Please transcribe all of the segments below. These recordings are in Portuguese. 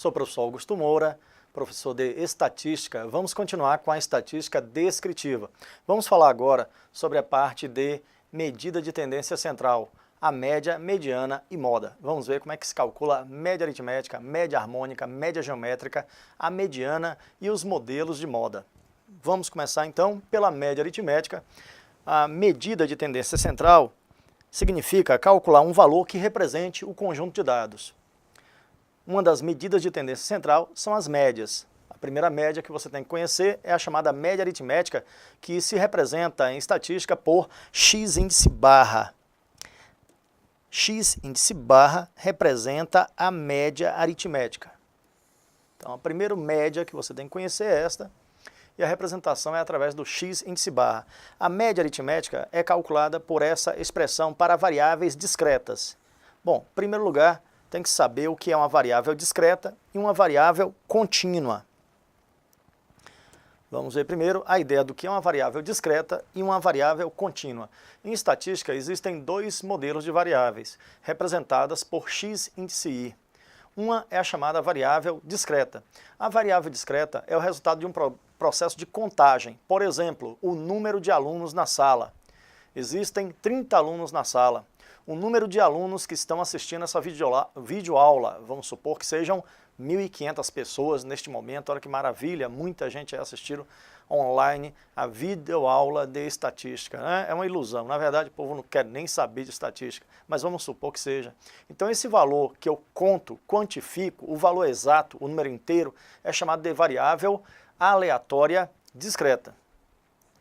Sou o professor Augusto Moura, professor de Estatística. Vamos continuar com a estatística descritiva. Vamos falar agora sobre a parte de medida de tendência central, a média, mediana e moda. Vamos ver como é que se calcula a média aritmética, média harmônica, média geométrica, a mediana e os modelos de moda. Vamos começar então pela média aritmética. A medida de tendência central significa calcular um valor que represente o conjunto de dados. Uma das medidas de tendência central são as médias. A primeira média que você tem que conhecer é a chamada média aritmética, que se representa em estatística por x índice barra. X índice barra representa a média aritmética. Então, a primeira média que você tem que conhecer é esta, e a representação é através do x índice barra. A média aritmética é calculada por essa expressão para variáveis discretas. Bom, em primeiro lugar, tem que saber o que é uma variável discreta e uma variável contínua. Vamos ver primeiro a ideia do que é uma variável discreta e uma variável contínua. Em estatística, existem dois modelos de variáveis, representadas por x índice i. Uma é a chamada variável discreta. A variável discreta é o resultado de um processo de contagem. Por exemplo, o número de alunos na sala. Existem 30 alunos na sala. O número de alunos que estão assistindo essa videoaula, vamos supor que sejam 1.500 pessoas neste momento. Olha que maravilha, muita gente assistindo online a videoaula de estatística, né? É uma ilusão, na verdade o povo não quer nem saber de estatística, mas vamos supor que seja. Então esse valor que eu quantifico, o valor exato, o número inteiro, é chamado de variável aleatória discreta.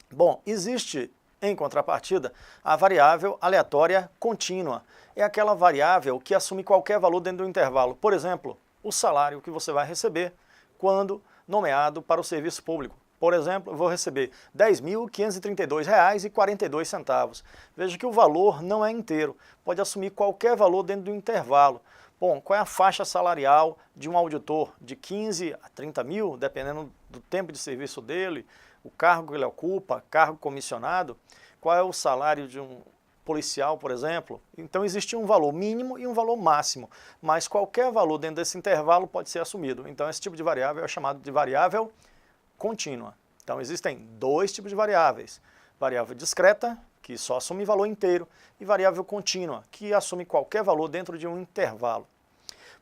Bom, existe em contrapartida a variável aleatória contínua. É aquela variável que assume qualquer valor dentro do intervalo. Por exemplo, o salário que você vai receber quando nomeado para o serviço público. Por exemplo, eu vou receber R$ 10.532,42. Veja que o valor não é inteiro, pode assumir qualquer valor dentro do intervalo. Bom, qual é a faixa salarial de um auditor? De 15 a 30 mil, dependendo do tempo de serviço dele, o cargo que ele ocupa, cargo comissionado. Qual é o salário de um policial, por exemplo? Então existe um valor mínimo e um valor máximo, mas qualquer valor dentro desse intervalo pode ser assumido. Então esse tipo de variável é chamado de variável contínua. Então existem dois tipos de variáveis: variável discreta, que só assume valor inteiro, e variável contínua, que assume qualquer valor dentro de um intervalo.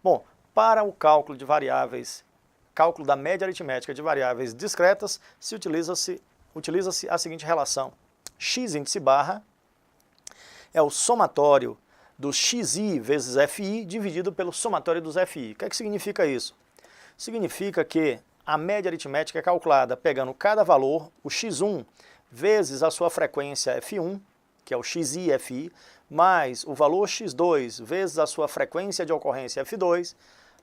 Bom, para o cálculo de variáveis, cálculo da média aritmética de variáveis discretas, utiliza-se a seguinte relação: x índice barra é o somatório do xi vezes fi dividido pelo somatório dos fi. O que é que significa isso? Significa que a média aritmética é calculada pegando cada valor, o x1, vezes a sua frequência f1, que é o xi, fi, mais o valor x2 vezes a sua frequência de ocorrência f2,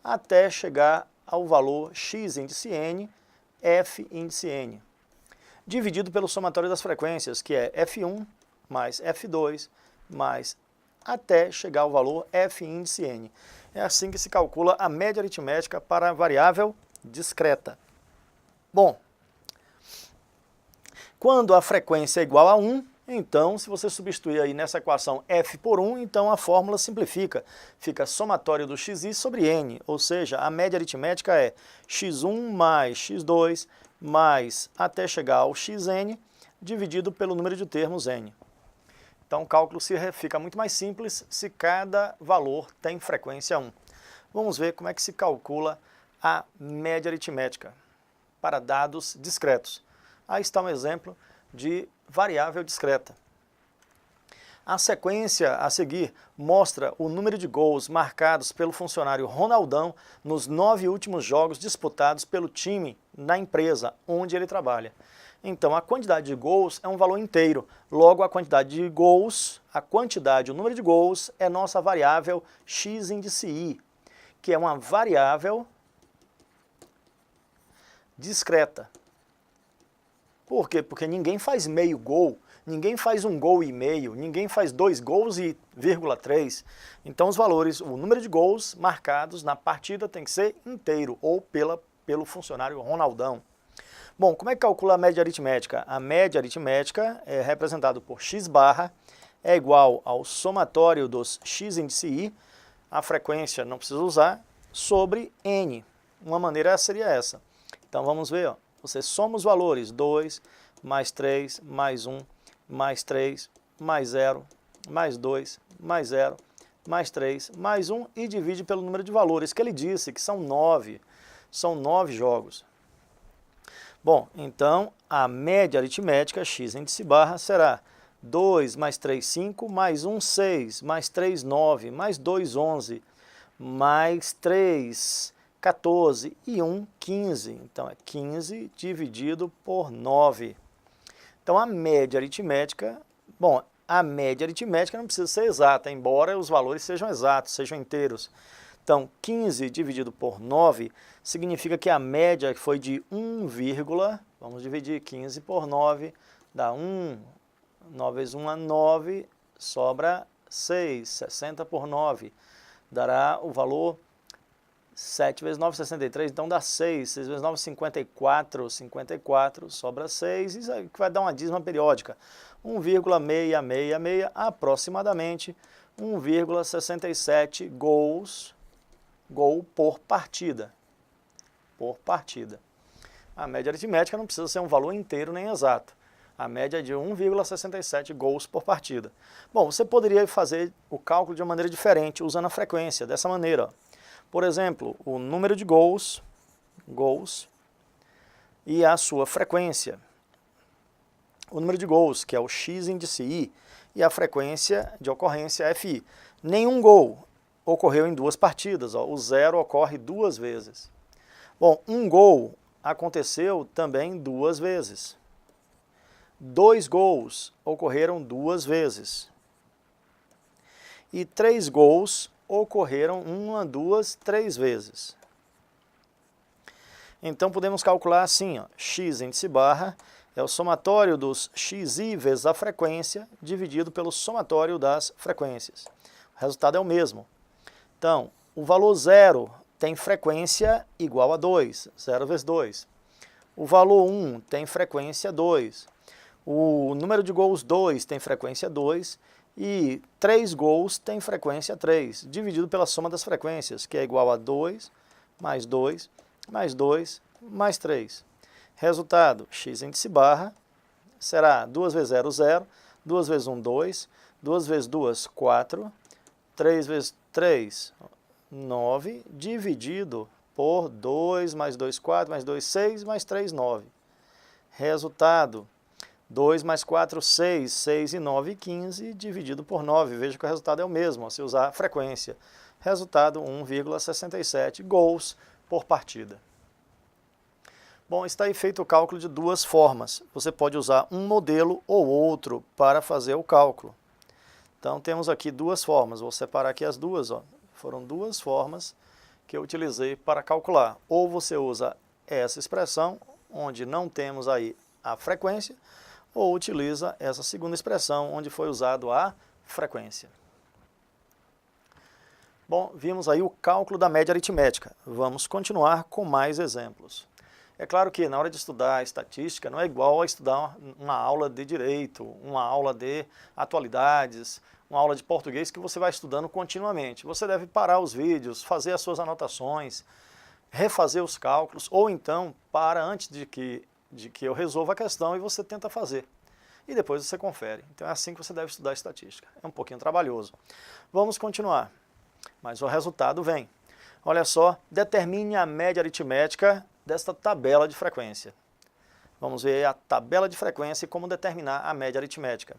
até chegar ao valor x índice n, f índice n, dividido pelo somatório das frequências, que é f1 mais f2, mais até chegar ao valor f índice n. É assim que se calcula a média aritmética para a variável discreta. Bom, quando a frequência é igual a 1, então, se você substituir aí nessa equação f por 1, então a fórmula simplifica. Fica somatório do xi sobre n, ou seja, a média aritmética é x1 mais x2 mais até chegar ao xn, dividido pelo número de termos n. Então o cálculo fica muito mais simples se cada valor tem frequência 1. Vamos ver como é que se calcula a média aritmética para dados discretos. Aí está um exemplo de variável discreta. A sequência a seguir mostra o número de gols marcados pelo funcionário Ronaldão nos 9 últimos jogos disputados pelo time na empresa onde ele trabalha. Então, a quantidade de gols é um valor inteiro. Logo, a quantidade de gols, o número de gols, é nossa variável x índice i, que é uma variável discreta. Por quê? Porque ninguém faz meio gol, ninguém faz 1 gol e meio, ninguém faz 2 gols e 3. Então os valores, o número de gols marcados na partida tem que ser inteiro, ou pelo funcionário Ronaldão. Bom, como é que calcula a média aritmética? A média aritmética é representada por x barra, é igual ao somatório dos x índice i, a frequência não precisa usar, sobre n. Uma maneira seria essa. Então vamos ver, ó. Você soma os valores, 2, mais 3, mais 1, mais 3, mais 0, mais 2, mais 0, mais 3, mais 1 e divide pelo número de valores, que ele disse que são 9. São 9 jogos. Bom, então a média aritmética x índice barra será 2 mais 3, 5, mais 1, 6, mais 3, 9, mais 2, 11, mais 3, 14 e 1, 15. Então é 15 dividido por 9. Então a média aritmética, bom, a média aritmética não precisa ser exata, embora os valores sejam exatos, sejam inteiros. Então 15 dividido por 9 significa que a média foi de 1, vamos dividir 15 por 9, dá 1, 9 vezes 1 é 9, sobra 6, 60 por 9, dará o valor 7 vezes 9, 63, então dá 6, 6 vezes 9, 54, 54, sobra 6, isso aí que vai dar uma dízima periódica, 1,666, aproximadamente 1,67 gol por partida. A média aritmética não precisa ser um valor inteiro nem exato. A média é de 1,67 gols por partida. Bom, você poderia fazer o cálculo de uma maneira diferente, usando a frequência, dessa maneira, ó. Por exemplo, o número de gols e a sua frequência. O número de gols, que é o x índice I, e a frequência de ocorrência FI. Nenhum gol ocorreu em 2 partidas, ó. O 0 ocorre 2 vezes. Bom, um gol aconteceu também 2 vezes. 2 gols ocorreram 2 vezes. E 3 gols ocorreram 1, 2, 3 vezes. Então podemos calcular assim, ó, x índice barra é o somatório dos xi vezes a frequência dividido pelo somatório das frequências. O resultado é o mesmo. Então, o valor 0 tem frequência igual a 2, 0 vezes 2. O valor 1 tem frequência 2. O número de gols 2 tem frequência 2. E 3 gols tem frequência 3, dividido pela soma das frequências, que é igual a 2, mais 2, mais 2, mais 3. Resultado, x índice barra será 2 vezes 0, 0, 2 vezes 1, 2, 2 vezes 2, 4, 3 vezes 3, 9, dividido por 2, mais 2, 4, mais 2, 6, mais 3, 9. Resultado, 2 mais 4, 6, 6 e 9, 15, dividido por 9. Veja que o resultado é o mesmo, se usar a frequência. Resultado, 1,67 gols por partida. Bom, está aí feito o cálculo de 2 formas. Você pode usar um modelo ou outro para fazer o cálculo. Então, temos aqui 2 formas. Vou separar aqui as duas, ó. Foram 2 formas que eu utilizei para calcular. Ou você usa essa expressão, onde não temos aí a frequência, ou utiliza essa segunda expressão, onde foi usado a frequência. Bom, vimos aí o cálculo da média aritmética. Vamos continuar com mais exemplos. É claro que na hora de estudar estatística não é igual a estudar uma aula de direito, uma aula de atualidades, uma aula de português que você vai estudando continuamente. Você deve parar os vídeos, fazer as suas anotações, refazer os cálculos, ou então para antes de que eu resolva a questão e você tenta fazer. E depois você confere. Então é assim que você deve estudar estatística. É um pouquinho trabalhoso. Vamos continuar. Mas o resultado vem. Olha só, determine a média aritmética desta tabela de frequência. Vamos ver a tabela de frequência e como determinar a média aritmética.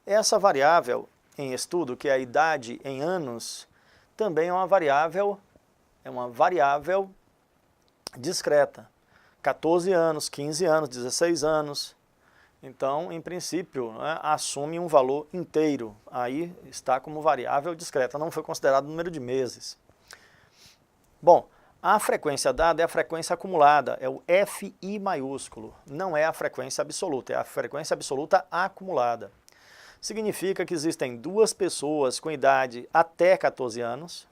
Essa variável em estudo, que é a idade em anos, também é uma variável discreta. 14 anos, 15 anos, 16 anos. Então, em princípio, né, assume um valor inteiro. Aí está como variável discreta, não foi considerado o número de meses. Bom, a frequência dada é a frequência acumulada, é o FI maiúsculo, não é a frequência absoluta, é a frequência absoluta acumulada. Significa que existem 2 pessoas com idade até 14 anos,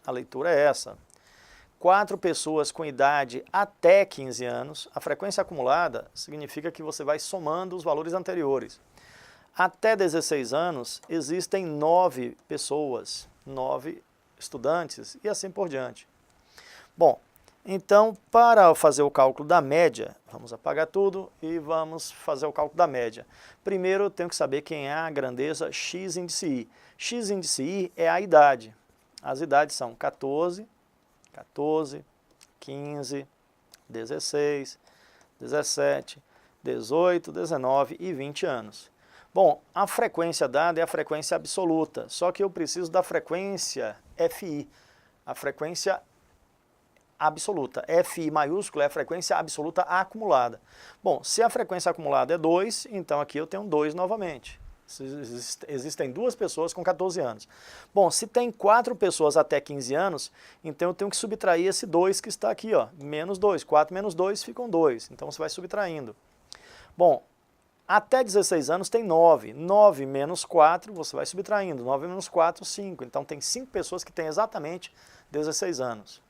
a leitura é essa. 4 pessoas com idade até 15 anos, a frequência acumulada significa que você vai somando os valores anteriores. Até 16 anos existem 9 pessoas, 9 estudantes e assim por diante. Bom, Então, para fazer o cálculo da média, vamos apagar tudo e vamos fazer o cálculo da média. Primeiro, eu tenho que saber quem é a grandeza x índice i. X índice i é a idade. As idades são 14, 15, 16, 17, 18, 19 e 20 anos. Bom, a frequência dada é a frequência absoluta, só que eu preciso da frequência FI, a frequência absoluta. FI maiúsculo é a frequência absoluta acumulada. Bom, se a frequência acumulada é 2, então aqui eu tenho 2 novamente. Existem 2 pessoas com 14 anos. Bom, se tem 4 pessoas até 15 anos, então eu tenho que subtrair esse 2 que está aqui, ó, menos 2. 4 menos 2 ficam 2, então você vai subtraindo. Bom, até 16 anos tem 9. 9 menos 4, você vai subtraindo. 9 menos 4, 5. Então tem 5 pessoas que têm exatamente 16 anos.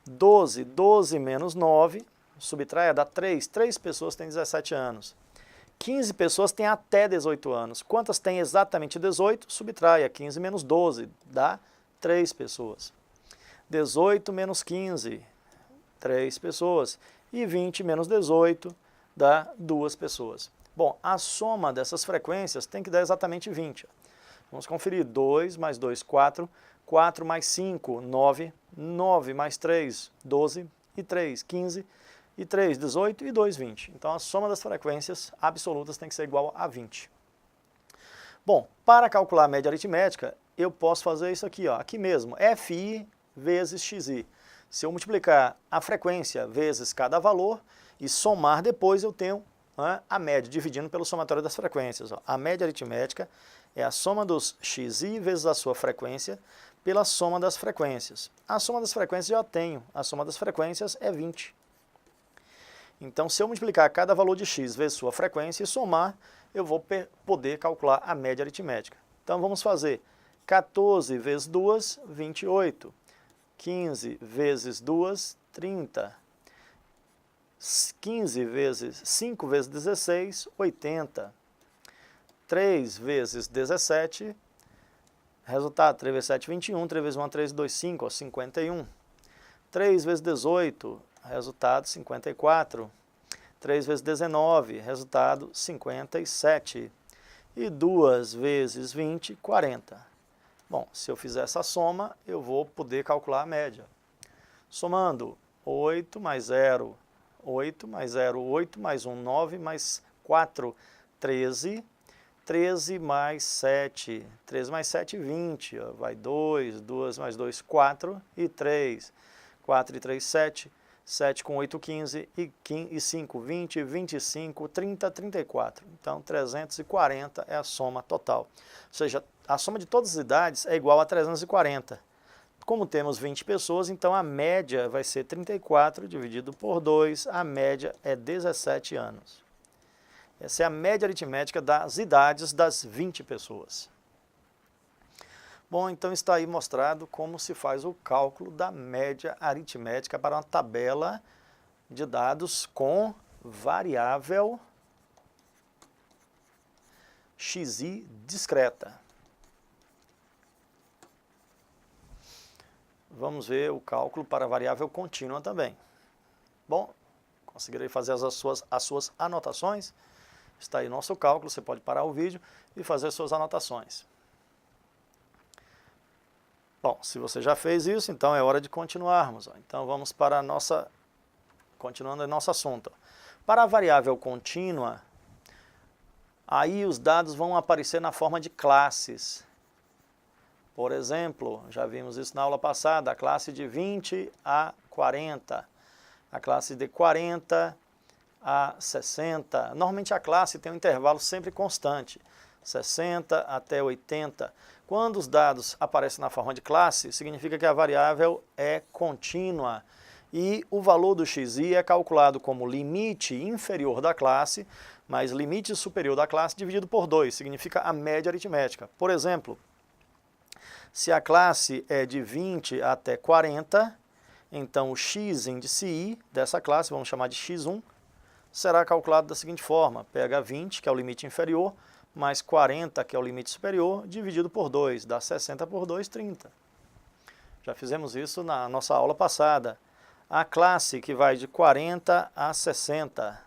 12, 12 menos 9, subtraia, dá 3. 3 pessoas têm 17 anos. 15 pessoas têm até 18 anos. Quantas têm exatamente 18? Subtraia. 15 menos 12, dá 3 pessoas. 18 menos 15, 3 pessoas. E 20 menos 18, dá 2 pessoas. Bom, a soma dessas frequências tem que dar exatamente 20. Vamos conferir. 2 mais 2, 4. 4 mais 5, 9. 9 mais 3, 12. E 3, 15. E 3, 18. E 2, 20. Então a soma das frequências absolutas tem que ser igual a 20. Bom, para calcular a média aritmética, eu posso fazer isso aqui, ó, aqui mesmo. FI vezes XI. Se eu multiplicar a frequência vezes cada valor e somar depois, eu tenho a média, dividindo pelo somatório das frequências. Ó. A média aritmética é a soma dos xi vezes a sua frequência pela soma das frequências. A soma das frequências eu já tenho, a soma das frequências é 20. Então, se eu multiplicar cada valor de x vezes sua frequência e somar, eu vou poder calcular a média aritmética. Então, vamos fazer 14 vezes 2, 28. 15 vezes 2, 30. 15 vezes 5 vezes 16, 80. 3 vezes 17, resultado, 3 vezes 7, 21. 3 vezes 1, 3, 2, 5, 51. 3 vezes 18, resultado, 54. 3 vezes 19, resultado, 57. E 2 vezes 20, 40. Bom, se eu fizer essa soma, eu vou poder calcular a média. Somando 8 mais 0, 8 mais 0, 8 mais 1, 9 mais 4, 13. 13 mais 7, 13 mais 7, 20, ó, vai 2, 2 mais 2, 4 e 3, 4 e 3, 7, 7 com 8, 15 e 5, 20, 25, 30, 34. Então, 340 é a soma total. Ou seja, a soma de todas as idades é igual a 340. Como temos 20 pessoas, então a média vai ser 34 dividido por 2, a média é 17 anos. Essa é a média aritmética das idades das 20 pessoas. Bom, então está aí mostrado como se faz o cálculo da média aritmética para uma tabela de dados com variável xi discreta. Vamos ver o cálculo para a variável contínua também. Bom, conseguirei fazer as suas anotações. Está aí o nosso cálculo, você pode parar o vídeo e fazer suas anotações. Bom, se você já fez isso, então é hora de continuarmos. Então vamos para a nossa, continuando o nosso assunto. Para a variável contínua, aí os dados vão aparecer na forma de classes. Por exemplo, já vimos isso na aula passada, a classe de 20 a 40, a classe de 40 a 60. Normalmente a classe tem um intervalo sempre constante, 60 até 80. Quando os dados aparecem na forma de classe, significa que a variável é contínua e o valor do xi é calculado como limite inferior da classe, mais limite superior da classe dividido por 2, significa a média aritmética. Por exemplo, se a classe é de 20 até 40, então o x índice i dessa classe, vamos chamar de x1, será calculado da seguinte forma: pega 20, que é o limite inferior, mais 40, que é o limite superior, dividido por 2, dá 60 por 2, 30. Já fizemos isso na nossa aula passada. A classe que vai de 40 a 60.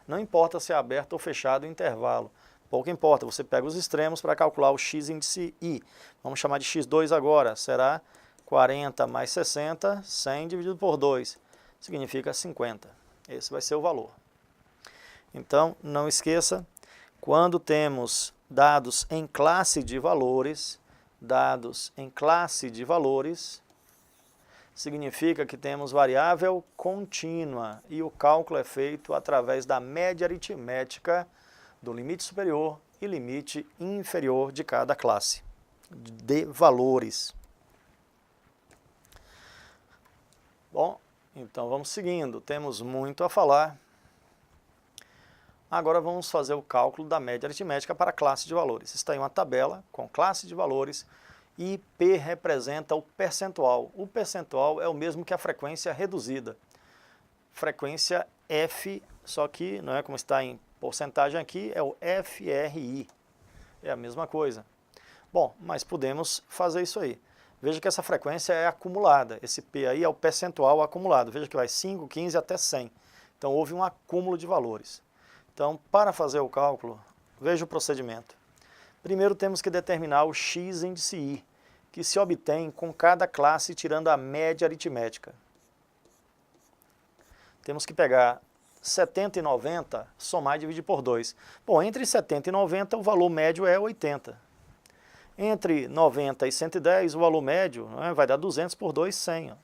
Não importa se é aberto ou fechado o intervalo. Pouco importa, você pega os extremos para calcular o x índice i. Vamos chamar de x2 agora. Será 40 mais 60, 100 dividido por 2. Significa 50. Esse vai ser o valor. Então, não esqueça, quando temos dados em classe de valores, significa que temos variável contínua e o cálculo é feito através da média aritmética do limite superior e limite inferior de cada classe de valores. Bom, então vamos seguindo, temos muito a falar. Agora vamos fazer o cálculo da média aritmética para a classe de valores. Está em uma tabela com classe de valores e P representa o percentual. O percentual é o mesmo que a frequência reduzida. Frequência F, só que não é como está em porcentagem aqui, é o FRI. É a mesma coisa. Bom, mas podemos fazer isso aí. Veja que essa frequência é acumulada. Esse P aí é o percentual acumulado. Veja que vai 5, 15 até 100. Então houve um acúmulo de valores. Então, para fazer o cálculo, veja o procedimento. Primeiro temos que determinar o x índice i, que se obtém com cada classe tirando a média aritmética. Temos que pegar 70 e 90, somar e dividir por 2. Bom, entre 70 e 90 o valor médio é 80. Entre 90 e 110 o valor médio vai dar 200 por 2, 100. Ó.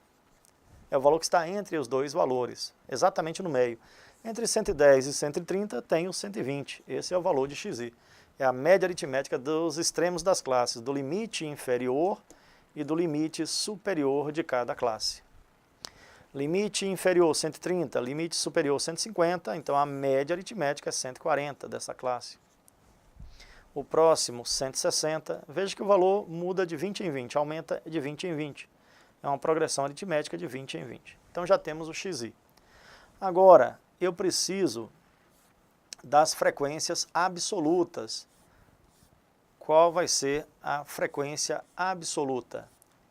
É o valor que está entre os dois valores, exatamente no meio. Entre 110 e 130 tem o 120, esse é o valor de xi. É a média aritmética dos extremos das classes, do limite inferior e do limite superior de cada classe. Limite inferior 130, limite superior 150, então a média aritmética é 140 dessa classe. O próximo, 160, veja que o valor muda de 20 em 20, aumenta de 20 em 20. É uma progressão aritmética de 20 em 20. Então já temos o xi. Agora, eu preciso das frequências absolutas. Qual vai ser a frequência absoluta?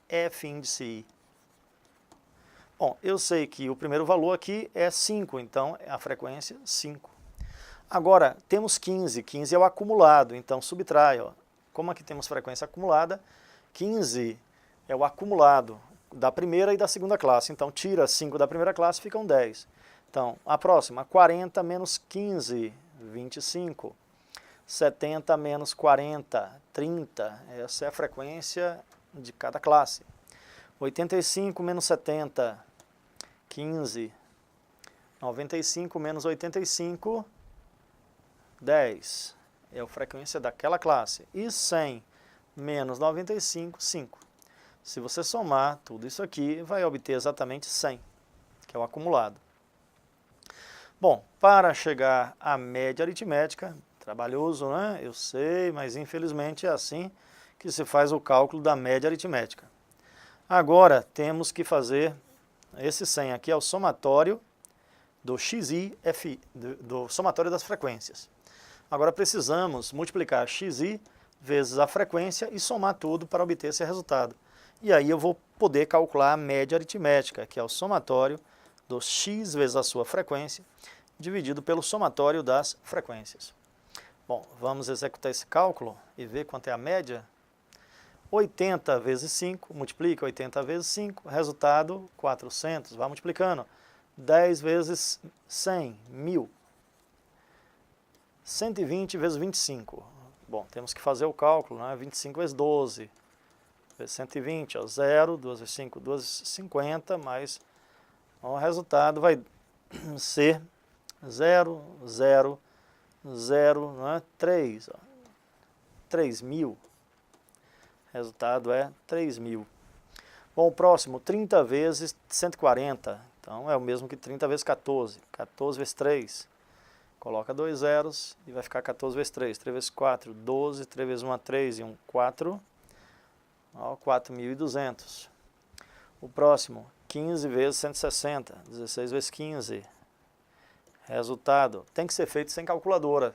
F índice i. Bom, eu sei que o primeiro valor aqui é 5, então a frequência 5. Agora, temos 15, 15 é o acumulado, então subtrai. Ó. Como aqui temos frequência acumulada, 15 é o acumulado da primeira e da segunda classe, então tira 5 da primeira classe, ficam 10. Então, a próxima, 40 menos 15, 25. 70 menos 40, 30. Essa é a frequência de cada classe. 85 menos 70, 15. 95 menos 85, 10. É a frequência daquela classe. E 100 menos 95, 5. Se você somar tudo isso aqui, vai obter exatamente 100, que é o acumulado. Bom, para chegar à média aritmética, trabalhoso, né? Eu sei, mas infelizmente é assim que se faz o cálculo da média aritmética. Agora temos que fazer, esse 100 aqui é o somatório do xi, fi, do somatório das frequências. Agora precisamos multiplicar xi vezes a frequência e somar tudo para obter esse resultado. E aí eu vou poder calcular a média aritmética, que é o somatório do x vezes a sua frequência, dividido pelo somatório das frequências. Bom, vamos executar esse cálculo e ver quanto é a média. 80 vezes 5, multiplica 80 vezes 5, resultado 400, vai multiplicando. 10 vezes 100, 1000. 120 vezes 25. Bom, temos que fazer o cálculo, né? 25 vezes 12, vezes 120, ó, 0, 2 vezes 5, 2 vezes 50, mais o resultado vai ser 0, 0, 0, não é? 3, ó, 3.000. Resultado é 3.000. Bom, o próximo, 30 vezes 140. Então, é o mesmo que 30 vezes 14. 14 vezes 3. Coloca 2 zeros e vai ficar 14 vezes 3. 3 vezes 4, 12. 3 vezes 1, 3 e 1, 4. Ó, 4.200. O próximo, 15 vezes 160. 16 vezes 15. Resultado, tem que ser feito sem calculadora.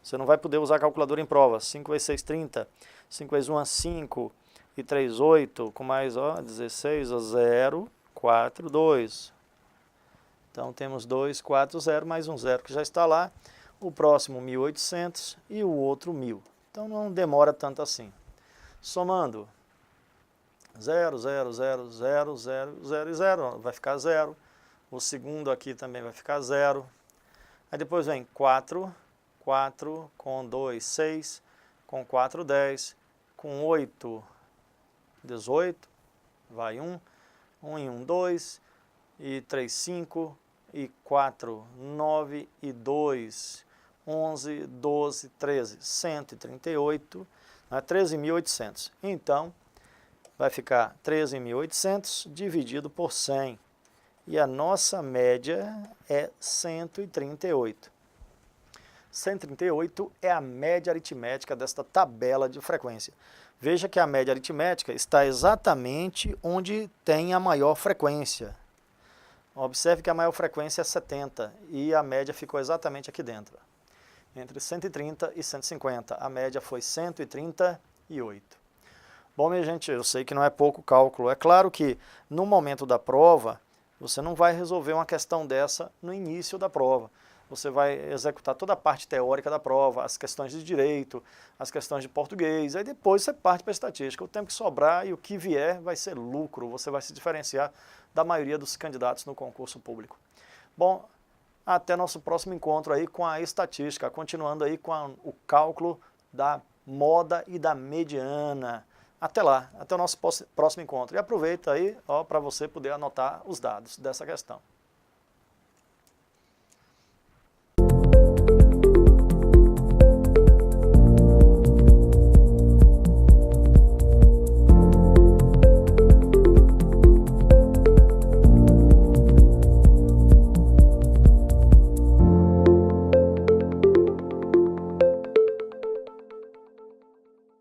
Você não vai poder usar a calculadora em prova. 5 vezes 6, 30. 5 vezes 1, 5. E 3, 8. Com mais, ó, 16, ó, 0. 4, 2. Então temos 2, 4, 0, mais um 0 que já está lá. O próximo 1.800 e o outro 1.000. Então não demora tanto assim. Somando 0, 0, 0, 0, 0, 0 e 0, vai ficar 0. O segundo aqui também vai ficar 0. Aí depois vem 4, 4, com 2, 6, com 4, 10, com 8, 18, vai 1, 1 e 1, 2, e 3, 5, e 4, 9, e 2, 11, 12, 13, 138, né, 13.800. Então, vai ficar 13.800 dividido por 100. E a nossa média é 138. 138 é a média aritmética desta tabela de frequência. Veja que a média aritmética está exatamente onde tem a maior frequência. Observe que a maior frequência é 70 e a média ficou exatamente aqui dentro. Entre 130 e 150, a média foi 138. Bom, minha gente, eu sei que não é pouco cálculo. É claro que no momento da prova, você não vai resolver uma questão dessa no início da prova. Você vai executar toda a parte teórica da prova, as questões de direito, as questões de português, aí depois você parte para a estatística. O tempo que sobrar e o que vier vai ser lucro, você vai se diferenciar da maioria dos candidatos no concurso público. Bom, até nosso próximo encontro aí com a estatística, continuando aí com o cálculo da moda e da mediana. Até lá, até o nosso próximo encontro. E aproveita aí para você poder anotar os dados dessa questão.